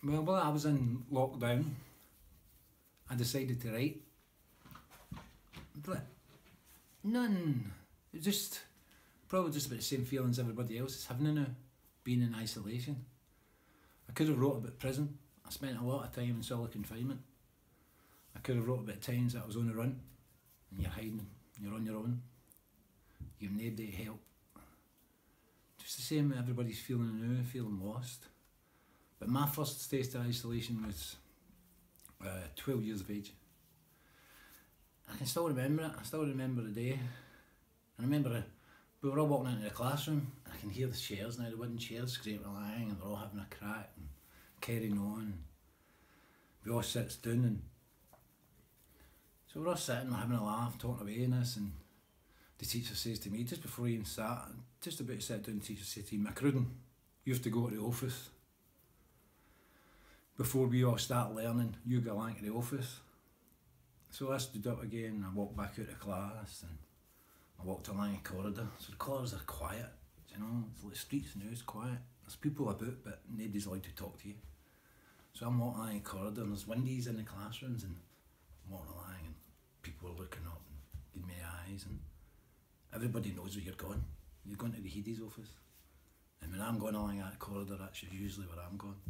Well, while I was in lockdown, I decided to write. But none. It's just probably just about the same feelings everybody else is having now, being in isolation. I could have wrote about prison. I spent a lot of time in solitary confinement. I could have wrote about times that I was on the run and you're hiding, you're on your own, you've nobody to help. Just the same everybody's feeling now, feeling lost. But my first taste of isolation was 12 years of age. I can still remember it, I still remember the day. I remember we were all walking into the classroom, and I can hear the chairs now, the wooden chairs scraping along, and they're all having a crack and carrying on. We all sits down, and so we're all sitting, we're having a laugh, talking away in this, and the teacher says to me, just before he even sat, just about to sit down, the teacher said to me, "Macruden, you have to go to the office. Before we all start learning, you go along to the office." So I stood up again, I walked back out of class, and I walked along a corridor. So the corridors are quiet, you know, it's like the streets now, it's quiet. There's people about, but nobody's allowed to talk to you. So I'm walking along a corridor, and there's windows in the classrooms, and I'm walking along, and people are looking up and giving me eyes, and everybody knows where you're going. You're going to the Hedy's office. And when I'm going along that corridor, that's usually where I'm going.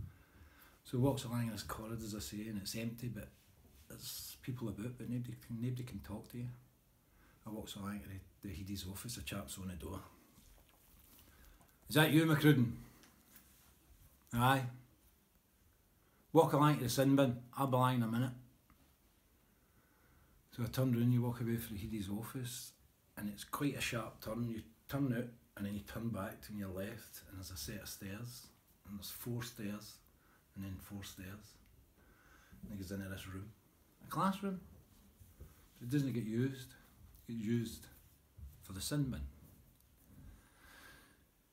So he walks along this corridor, as I say, and it's empty, but there's people about, but nobody can talk to you. I walks along to the Hedy's office, a chap's on the door. "Is that you, Macruden?" "Aye." "Walk along to the sin bin, I'll be along in a minute." So I turned round, you walk away from the Hedy's office, and it's quite a sharp turn. You turn out, and then you turn back to your left, and there's a set of stairs, and there's 4 stairs, and then 4 stairs. And it goes into this room, a classroom. It doesn't get used. It gets used for the sin bin.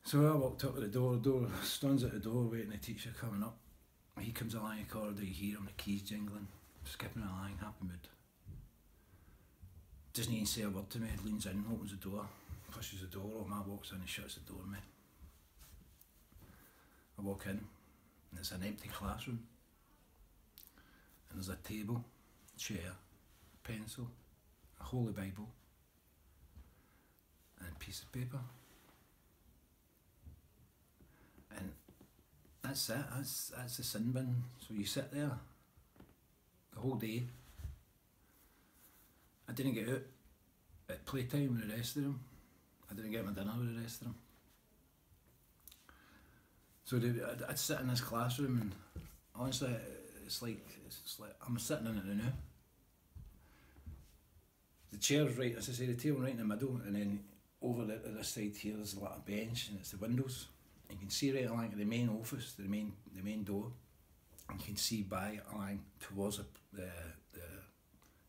So I walked up to the door stands at the door waiting for the teacher coming up. He comes along the corridor, you hear him, the keys jingling, skipping along, happy mood. Doesn't even say a word to me, leans in, opens the door, pushes the door open, I walks in and shuts the door on me. I walk in, and it's an empty classroom. And there's a table, chair, pencil, a Holy Bible, and a piece of paper. And that's it, that's the sin bin. So you sit there the whole day. I didn't get out at playtime with the rest of them. I didn't get my dinner with the rest of them. So I'd sit in this classroom, and honestly, it's like I'm sitting in it now. The chair's right, as I say, the table right in the middle, and then over the other side here there's a little bench, and it's the windows. And you can see right along to the main office, the main door, and you can see by along towards the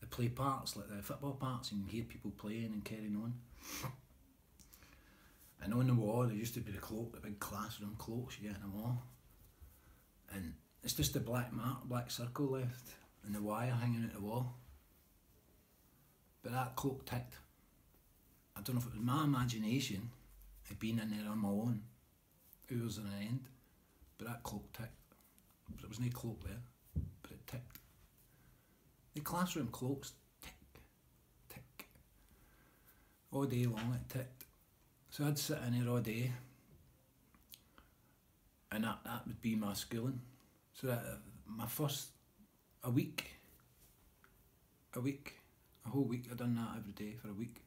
play parts, like the football parts, and you can hear people playing and carrying on. And on the wall there used to be the cloak, the big classroom cloaks you get on the wall. And it's just the black circle left, and the wire hanging out the wall. But that cloak ticked. I don't know if it was my imagination, I'd been in there on my own, hours on end, but that cloak ticked. But there was no cloak there, but it ticked. The classroom clocks tick, tick. All day long it ticked. So I'd sit in there all day, and that would be my schooling. So that my first, a whole week, I'd done that every day for a week.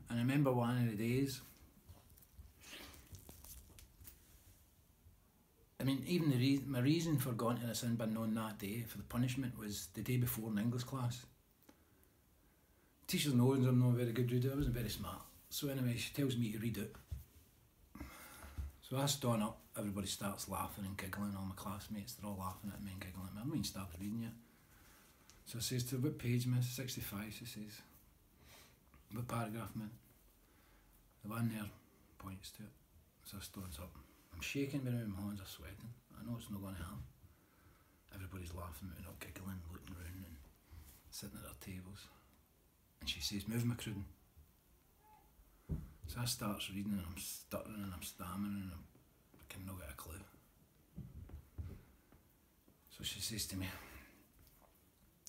And I remember one of the days, I mean, even my reason for going to the sin bin on that day for the punishment was the day before in English class. Teachers knows I'm not a very good reader, I wasn't very smart. So anyway, she tells me to read it. So I stand up, everybody starts laughing and giggling, all my classmates, they're all laughing at me and giggling at me. I haven't even started reading yet. So I says to her, "What page, miss?" 65, she says. "What paragraph, man?" The one there points to it. So I stands up. I'm shaking, but my hands are sweating. I know it's not going to happen. Everybody's laughing, but not giggling, looking around and sitting at their tables. And she says, "Move, Macruden." So I starts reading, and I'm stuttering and I'm stammering, and I can not get a clue. So she says to me,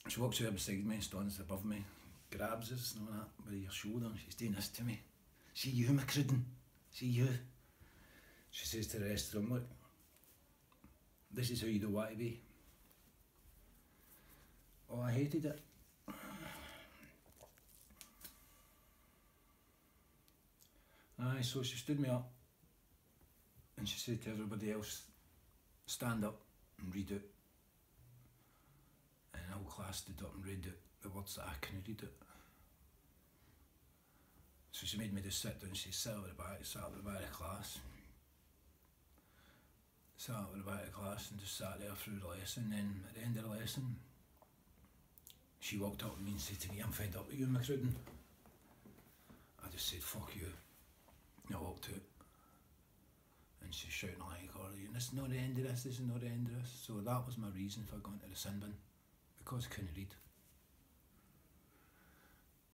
she walks over beside me, stands above me, grabs us and all that by your shoulder, and she's doing this to me. See you, McCrudden, see you. She says to the rest of them, look, this is how you don't want to be. Oh, I hated it. Aye, so she stood me up and she said to everybody else, stand up and read it. And the whole class stood up and read it, the words that I couldn't read it. So she made me just sit down. She sat at the back of the class. Sat at the back of the class and just sat there through the lesson. And then at the end of the lesson, she walked up to me and said to me, I'm fed up with you, McCrudden. I just said, fuck you. And I walked out. And she's shouting like, oh, this is not the end of this, this is not the end of this. So that was my reason for going to the sin bin, because I couldn't read.